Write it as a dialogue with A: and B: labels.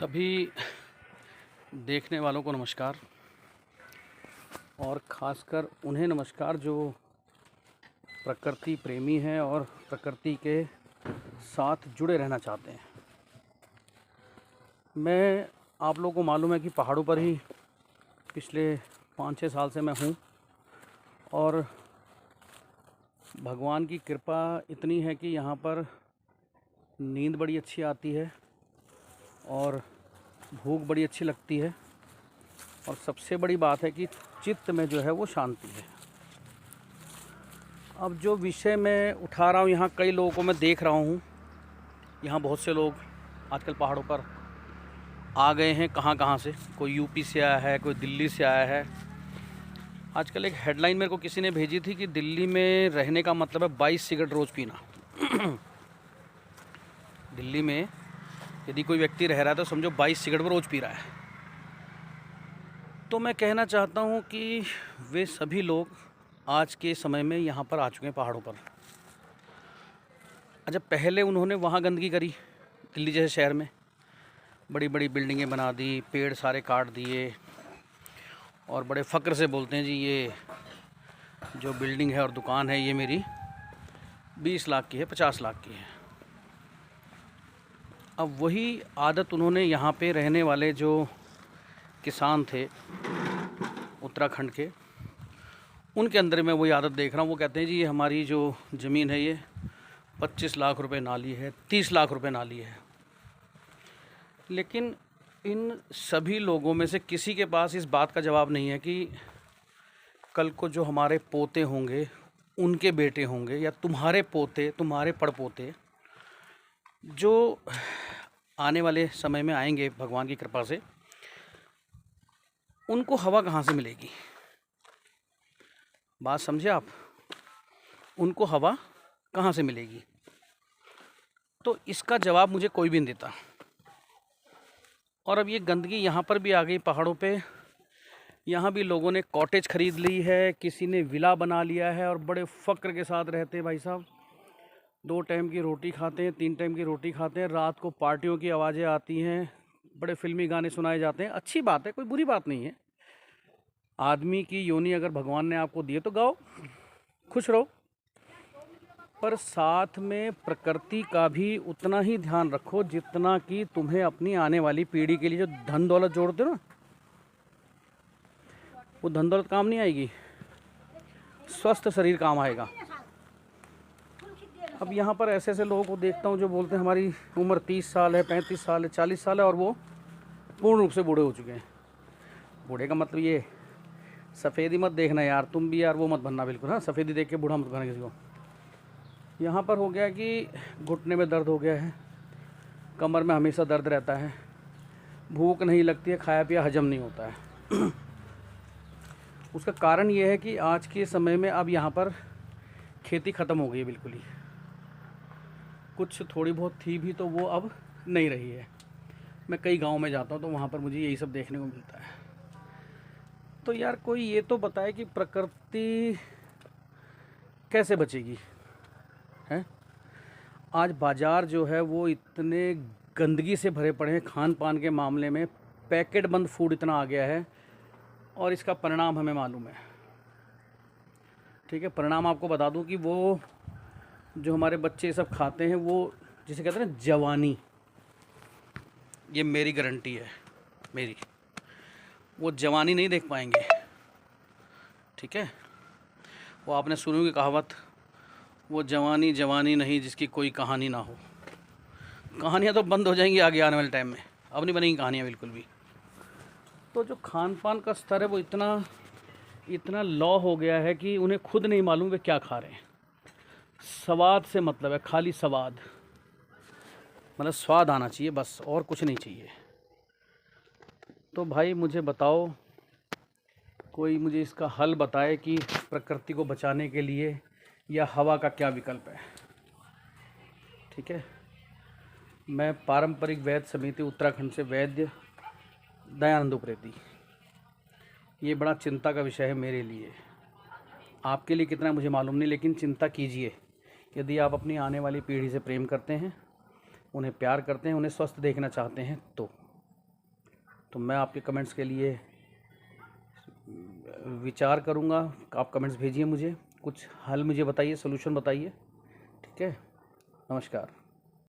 A: सभी देखने वालों को नमस्कार और ख़ासकर उन्हें नमस्कार जो प्रकृति प्रेमी हैं और प्रकृति के साथ जुड़े रहना चाहते हैं। मैं आप लोगों को मालूम है कि पहाड़ों पर ही पिछले 5-6 साल से मैं हूँ और भगवान की कृपा इतनी है कि यहाँ पर नींद बड़ी अच्छी आती है और भूख बड़ी अच्छी लगती है और सबसे बड़ी बात है कि चित्त में जो है वो शांति है। अब जो विषय मैं उठा रहा हूँ, यहाँ कई लोगों को मैं देख रहा हूँ, यहाँ बहुत से लोग आजकल पहाड़ों पर आ गए हैं कहाँ से। कोई यूपी से आया है, कोई दिल्ली से आया है। आजकल एक हेडलाइन मेरे को किसी ने भेजी थी कि दिल्ली में रहने का मतलब है 22 सिगरेट रोज़ पीना। दिल्ली में यदि कोई व्यक्ति रह रहा है तो समझो 22 सिगरेट रोज़ पी रहा है। तो मैं कहना चाहता हूँ कि वे सभी लोग आज के समय में यहाँ पर आ चुके हैं पहाड़ों पर। अच्छा, पहले उन्होंने वहाँ गंदगी करी, दिल्ली जैसे शहर में बड़ी बड़ी बिल्डिंगें बना दी, पेड़ सारे काट दिए और बड़े फ़क्र से बोलते हैं जी ये जो बिल्डिंग है और दुकान है ये मेरी 20 लाख की है, 50 लाख की है। अब वही आदत उन्होंने यहाँ पे रहने वाले जो किसान थे उत्तराखंड के, उनके अंदर में वही आदत देख रहा हूँ। वो कहते हैं जी ये हमारी जो ज़मीन है ये 25 लाख रुपए नाली है, 30 लाख रुपए नाली है। लेकिन इन सभी लोगों में से किसी के पास इस बात का जवाब नहीं है कि कल को जो हमारे पोते होंगे, उनके बेटे होंगे या तुम्हारे पोते, तुम्हारे पड़पोते जो आने वाले समय में आएंगे भगवान की कृपा से, उनको हवा कहाँ से मिलेगी। बात समझे आप? उनको हवा कहाँ से मिलेगी? तो इसका जवाब मुझे कोई भी नहीं देता। और अब ये गंदगी यहाँ पर भी आ गई पहाड़ों पे। यहाँ भी लोगों ने कॉटेज ख़रीद ली है, किसी ने विला बना लिया है और बड़े फ़क्र के साथ रहते हैं। भाई साहब 2 टाइम की रोटी खाते हैं, 3 टाइम की रोटी खाते हैं, रात को पार्टियों की आवाज़ें आती हैं, बड़े फिल्मी गाने सुनाए जाते हैं। अच्छी बात है, कोई बुरी बात नहीं है। आदमी की योनि अगर भगवान ने आपको दी है तो गाओ, खुश रहो, पर साथ में प्रकृति का भी उतना ही ध्यान रखो जितना कि तुम्हें अपनी आने वाली पीढ़ी के लिए जो धन दौलत जोड़ते हो ना, वो धन दौलत काम नहीं आएगी, स्वस्थ शरीर काम आएगा। अब यहाँ पर ऐसे ऐसे लोगों को देखता हूँ जो बोलते हैं हमारी उम्र 30 साल है, 35 साल है, 40 साल है और वो पूर्ण रूप से बूढ़े हो चुके हैं। बूढ़े का मतलब ये सफ़ेदी मत देखना यार, तुम भी यार वो मत बनना बिल्कुल। हाँ, सफ़ेदी देख के बूढ़ा मत बनना किसी को। यहाँ पर हो गया कि घुटने में दर्द हो गया है, कमर में हमेशा दर्द रहता है, भूख नहीं लगती है, खाया पिया हजम नहीं होता है। उसका कारण ये है कि आज के समय में अब यहाँ पर खेती ख़त्म हो गई है बिल्कुल ही। कुछ थोड़ी बहुत थी भी तो वो अब नहीं रही है। मैं कई गांव में जाता हूँ तो वहाँ पर मुझे यही सब देखने को मिलता है। तो यार कोई ये तो बताए कि प्रकृति कैसे बचेगी, हैं? आज बाज़ार जो है वो इतने गंदगी से भरे पड़े हैं। खान पान के मामले में पैकेट बंद फूड इतना आ गया है और इसका परिणाम हमें मालूम है। ठीक है, परिणाम आपको बता दूं कि वो जो हमारे बच्चे सब खाते हैं वो जिसे कहते हैं ना जवानी, ये मेरी गारंटी है, मेरी, वो जवानी नहीं देख पाएंगे। ठीक है, वो आपने सुनी होगी कहावत, वो जवानी जवानी नहीं जिसकी कोई कहानी ना हो। कहानियाँ तो बंद हो जाएंगी आगे आने वाले टाइम में, अब नहीं बनेंगी कहानियाँ बिल्कुल भी। तो जो खान पान का स्तर है वो इतना लॉ हो गया है कि उन्हें खुद नहीं मालूम वे क्या खा रहे हैं। स्वाद से मतलब है, खाली स्वाद, मतलब स्वाद आना चाहिए बस, और कुछ नहीं चाहिए। तो भाई मुझे बताओ, कोई मुझे इसका हल बताए कि प्रकृति को बचाने के लिए या हवा का क्या विकल्प है। ठीक है, मैं पारंपरिक वैद्य समिति उत्तराखंड से वैद्य दयानंद उप्रेती। ये बड़ा चिंता का विषय है मेरे लिए, आपके लिए कितना मुझे मालूम नहीं, लेकिन चिंता कीजिए। यदि आप अपनी आने वाली पीढ़ी से प्रेम करते हैं, उन्हें प्यार करते हैं, उन्हें स्वस्थ देखना चाहते हैं तो तो मैं आपके कमेंट्स के लिए विचार करूँगा। आप कमेंट्स भेजिए मुझे, कुछ हल मुझे बताइए, सोल्यूशन बताइए। ठीक है, नमस्कार।